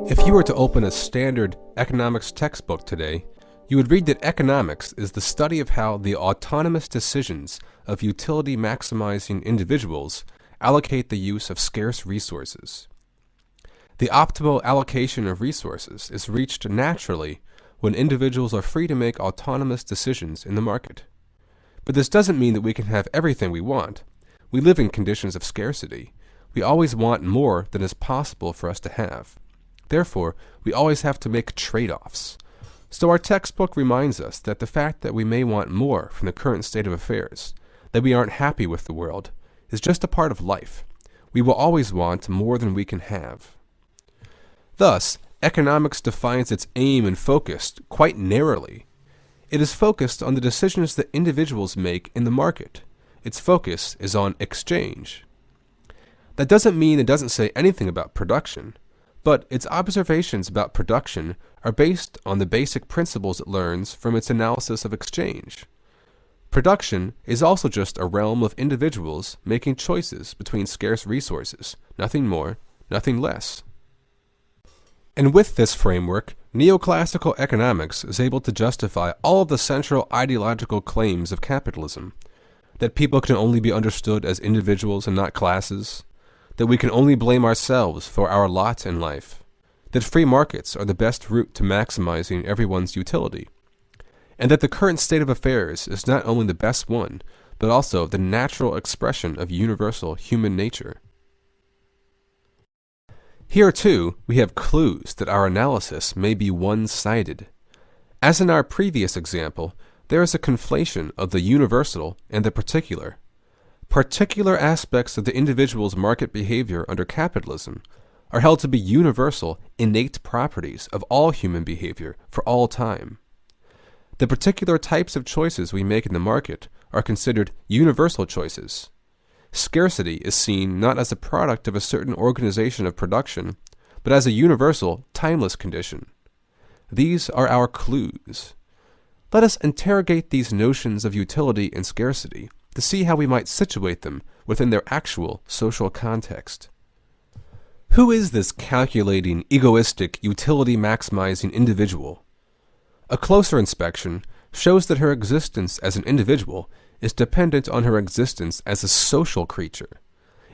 If you were to open a standard economics textbook today, you would read that economics is the study of how the autonomous decisions of utility-maximizing individuals allocate the use of scarce resources. The optimal allocation of resources is reached naturally when individuals are free to make autonomous decisions in the market. But this doesn't mean that we can have everything we want. We live in conditions of scarcity. We always want more than is possible for us to have. Therefore, we always have to make trade-offs. So our textbook reminds us that the fact that we may want more from the current state of affairs, that we aren't happy with the world, is just a part of life. We will always want more than we can have. Thus, economics defines its aim and focus quite narrowly. It is focused on the decisions that individuals make in the market. Its focus is on exchange. That doesn't mean it doesn't say anything about production, but its observations about production are based on the basic principles it learns from its analysis of exchange. Production is also just a realm of individuals making choices between scarce resources, nothing more, nothing less. And with this framework, neoclassical economics is able to justify all of the central ideological claims of capitalism, that people can only be understood as individuals and not classes, that we can only blame ourselves for our lot in life, that free markets are the best route to maximizing everyone's utility, and that the current state of affairs is not only the best one, but also the natural expression of universal human nature. Here, too, we have clues that our analysis may be one-sided. As in our previous example, there is a conflation of the universal and the particular. Particular aspects of the individual's market behavior under capitalism are held to be universal, innate properties of all human behavior for all time. The particular types of choices we make in the market are considered universal choices. Scarcity is seen not as a product of a certain organization of production, but as a universal, timeless condition. These are our clues. Let us interrogate these notions of utility and scarcity to see how we might situate them within their actual social context. Who is this calculating, egoistic, utility-maximizing individual? A closer inspection shows that her existence as an individual is dependent on her existence as a social creature.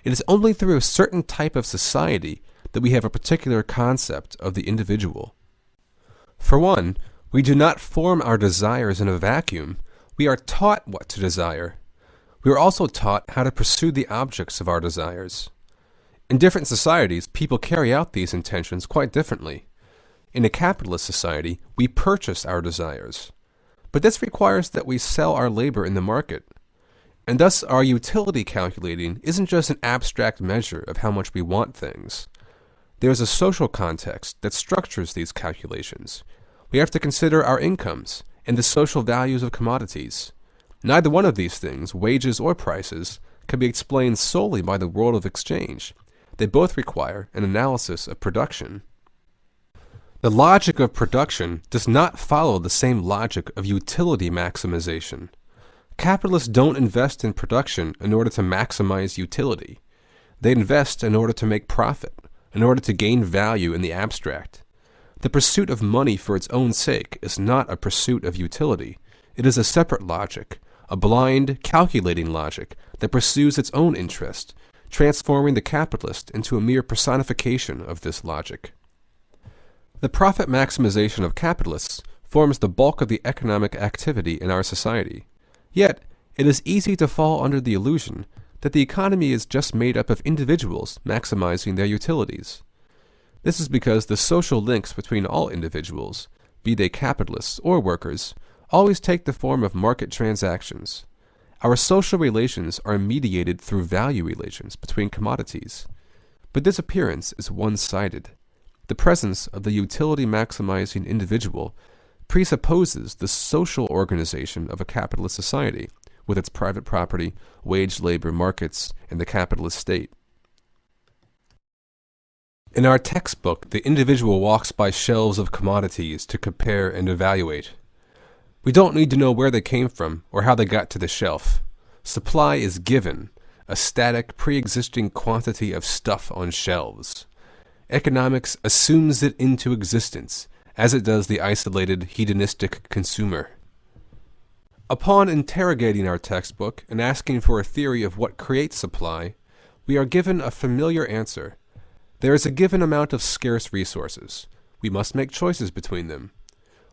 It is only through a certain type of society that we have a particular concept of the individual. For one, we do not form our desires in a vacuum. We are taught what to desire. We are also taught how to pursue the objects of our desires. In different societies, people carry out these intentions quite differently. In a capitalist society, we purchase our desires. But this requires that we sell our labor in the market. And thus our utility calculating isn't just an abstract measure of how much we want things. There is a social context that structures these calculations. We have to consider our incomes and the social values of commodities. Neither one of these things, wages or prices, can be explained solely by the world of exchange. They both require an analysis of production. The logic of production does not follow the same logic of utility maximization. Capitalists don't invest in production in order to maximize utility. They invest in order to make profit, in order to gain value in the abstract. The pursuit of money for its own sake is not a pursuit of utility. It is a separate logic, a blind, calculating logic that pursues its own interest, transforming the capitalist into a mere personification of this logic. The profit maximization of capitalists forms the bulk of the economic activity in our society. Yet, it is easy to fall under the illusion that the economy is just made up of individuals maximizing their utilities. This is because the social links between all individuals, be they capitalists or workers, always take the form of market transactions. Our social relations are mediated through value relations between commodities. But this appearance is one-sided. The presence of the utility-maximizing individual presupposes the social organization of a capitalist society, with its private property, wage labor markets, and the capitalist state. In our textbook, the individual walks by shelves of commodities to compare and evaluate. We don't need to know where they came from or how they got to the shelf. Supply is given, a static, pre-existing quantity of stuff on shelves. Economics assumes it into existence, as it does the isolated, hedonistic consumer. Upon interrogating our textbook and asking for a theory of what creates supply, we are given a familiar answer. There is a given amount of scarce resources. We must make choices between them.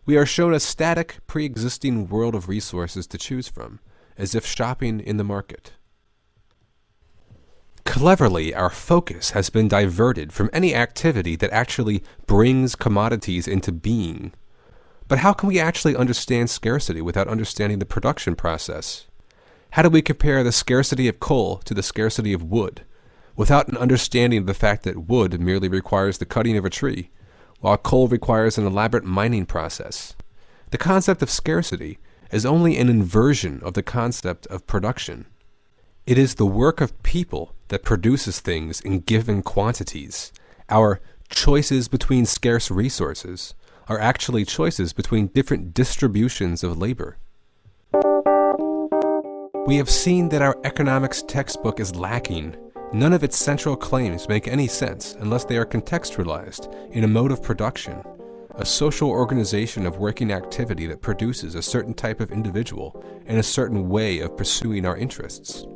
We are shown a static, pre-existing world of resources to choose from, as if shopping in the market. Cleverly, our focus has been diverted from any activity that actually brings commodities into being. But how can we actually understand scarcity without understanding the production process? How do we compare the scarcity of coal to the scarcity of wood, without an understanding of the fact that wood merely requires the cutting of a tree, while coal requires an elaborate mining process? The concept of scarcity is only an inversion of the concept of production. It is the work of people that produces things in given quantities. Our choices between scarce resources are actually choices between different distributions of labor. We have seen that our economics textbook is lacking. None of its central claims make any sense unless they are contextualized in a mode of production, a social organization of working activity that produces a certain type of individual and a certain way of pursuing our interests.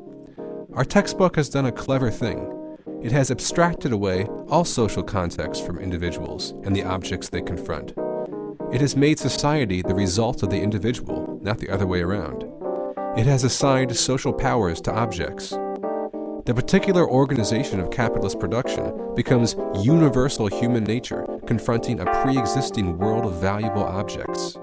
Our textbook has done a clever thing. It has abstracted away all social context from individuals and the objects they confront. It has made society the result of the individual, not the other way around. It has assigned social powers to objects. The particular organization of capitalist production becomes universal human nature confronting a pre-existing world of valuable objects.